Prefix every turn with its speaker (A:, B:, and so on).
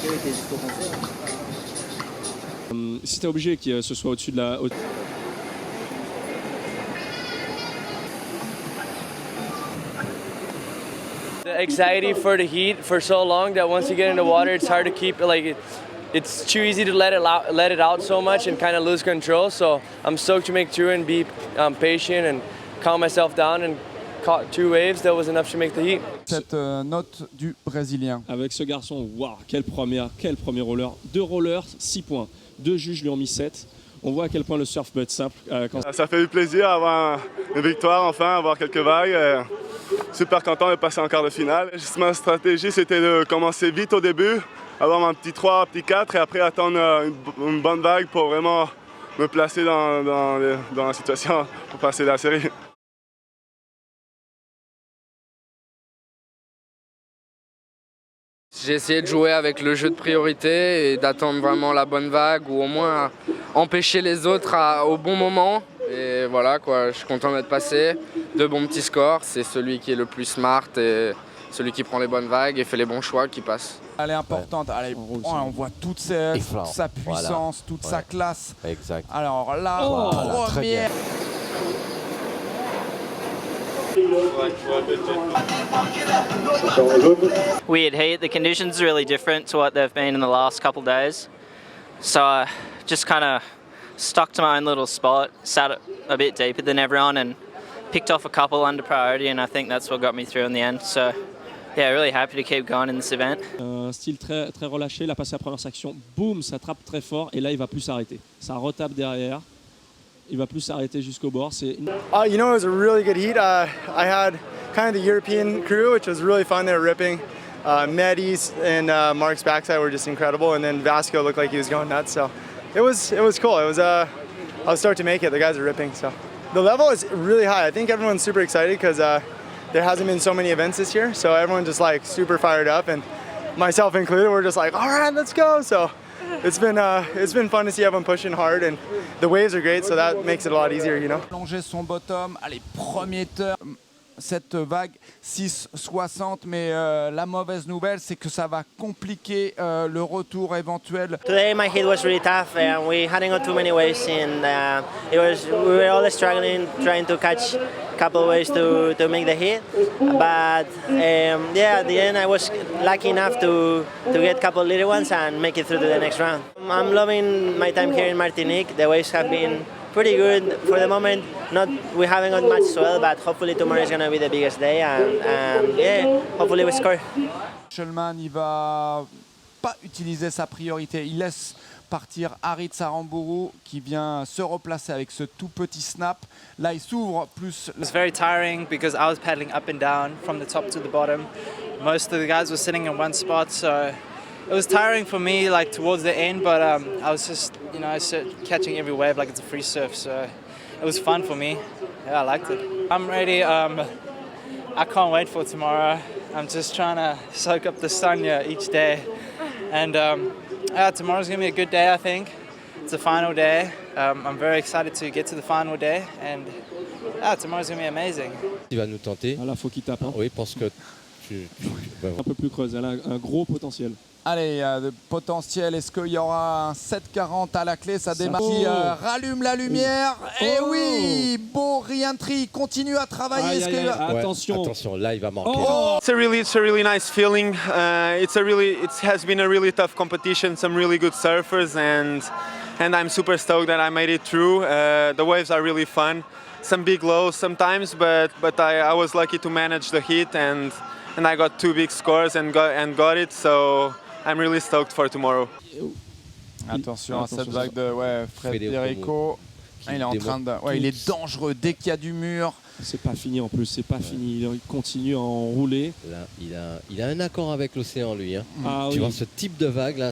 A: quel était ce qu'on fait.
B: Si t'es obligé que ce soit au-dessus de la...
C: The anxiety for the heat for so long that once you get in the water, it's hard to keep it's too easy to let it out so much and kind of lose control. So I'm stoked to make through and be patient and calm myself down and caught 2 waves. That was enough to make the heat.
D: Cette note du Brésilien.
B: Avec ce garçon, waouh, quel premier roller. 2 rollers, 6 points. 2 juges lui ont mis 7. On voit à quel point le surf peut être simple.
E: Ça fait du plaisir d'avoir une victoire, enfin, avoir quelques vagues. Super content de passer en quart de finale. Juste ma stratégie, c'était de commencer vite au début, avoir mon petit 3, petit 4 et après attendre une bonne vague pour vraiment me placer dans la situation pour passer la série.
F: J'ai essayé de jouer avec le jeu de priorité et d'attendre vraiment la bonne vague ou au moins empêcher les autres au bon moment. Et voilà quoi, je suis content d'être passé. 2 bons petits scores, c'est celui qui est le plus smart et celui qui prend les bonnes vagues et fait les bons choix qui passe.
D: Elle est importante, allez, on voit toute sa puissance, toute sa classe.
G: Exact.
D: Alors là, première.
H: Weird heat. The conditions are really different to what they've been in the last couple of days. So I just kind of stuck to my own little spot, sat a bit deeper than everyone and picked off a couple under priority, and I think that's what got me through in the end. So yeah, really happy to keep going in this event.
B: Un style très relâché, il a passé la première section, boum, ça trappe très fort et là il va plus s'arrêter. Ça retape derrière. Il va plus s'arrêter jusqu'au bord.
I: You know, it was a really good heat. I had kind of the European crew, which was really fun. They were ripping. Medis and Mark's backside were just incredible, and then Vasco looked like he was going nuts. So it was cool. It was I was stoked to make it. The guys are ripping. So the level is really high. I think everyone's super excited because there hasn't been so many events this year. So everyone's just like super fired up, and myself included. We're just like, all right, let's go. So. It's been fun to see everyone pushing hard, and the waves are great, so that makes it a lot easier, you know.
D: Plonger son bottom, allez, premier turn, cette vague 6,60, mais la mauvaise nouvelle, c'est que ça va compliquer le retour éventuel.
A: Today my hit was really tough, and we hadn't got too many waves, and we were all struggling trying to catch a couple waves to make the hit. But yeah, at the end I was lucky enough to get a couple little ones and make it through to the next round. I'm loving my time here in Martinique. The waves have been pretty good for the moment. We haven't got much swell, but hopefully tomorrow is going to be the biggest day, and yeah, hopefully we score.
D: Shulman, il va pas utiliser sa priorité. Il laisse partir Harit Saramburu qui vient se replacer avec ce tout petit snap. Là, il s'ouvre plus.
J: It was very tiring because I was paddling up and down from the top to the bottom. Most of the guys were sitting in one spot, so it was tiring for me, like towards the end, but I was just, you know, catching every wave like it's a free surf, so it was fun for me. Yeah, I liked it. I'm ready. I can't wait for tomorrow. I'm just trying to soak up the sun each day, and tomorrow's gonna be a good day. I think it's the final day. I'm very excited to get to the final day, and tomorrow's gonna be amazing.
G: Il va nous tenter.
B: Là, faut qu'il tape. Hein.
G: Oui, parce que
B: un peu plus creuse. Elle a un gros potentiel.
D: Allez, de potentiel. Est-ce qu'il y aura un 7,40 à la clé? Ça démarre. Qui rallume la lumière. Et oui, beau re-entry. Continue à travailler.
B: Attention.
G: Attention, là, il va manquer.
K: It's a really nice feeling. It has been a really tough competition. Some really good surfers, and I'm super stoked that I made it through. The waves are really fun. Some big lows sometimes, but I was lucky to manage the heat, and I got 2 big scores and got it. So I'm really stoked for tomorrow.
D: Attention à cette vague de Federico. Il est en train de, il est dangereux dès qu'il y a du mur.
B: C'est pas fini en plus, c'est pas fini. Il continue à enrouler.
G: Là, il a un accord avec l'océan lui. Hein.
B: Ah,
G: tu
B: oui.
G: vois ce type de vague là.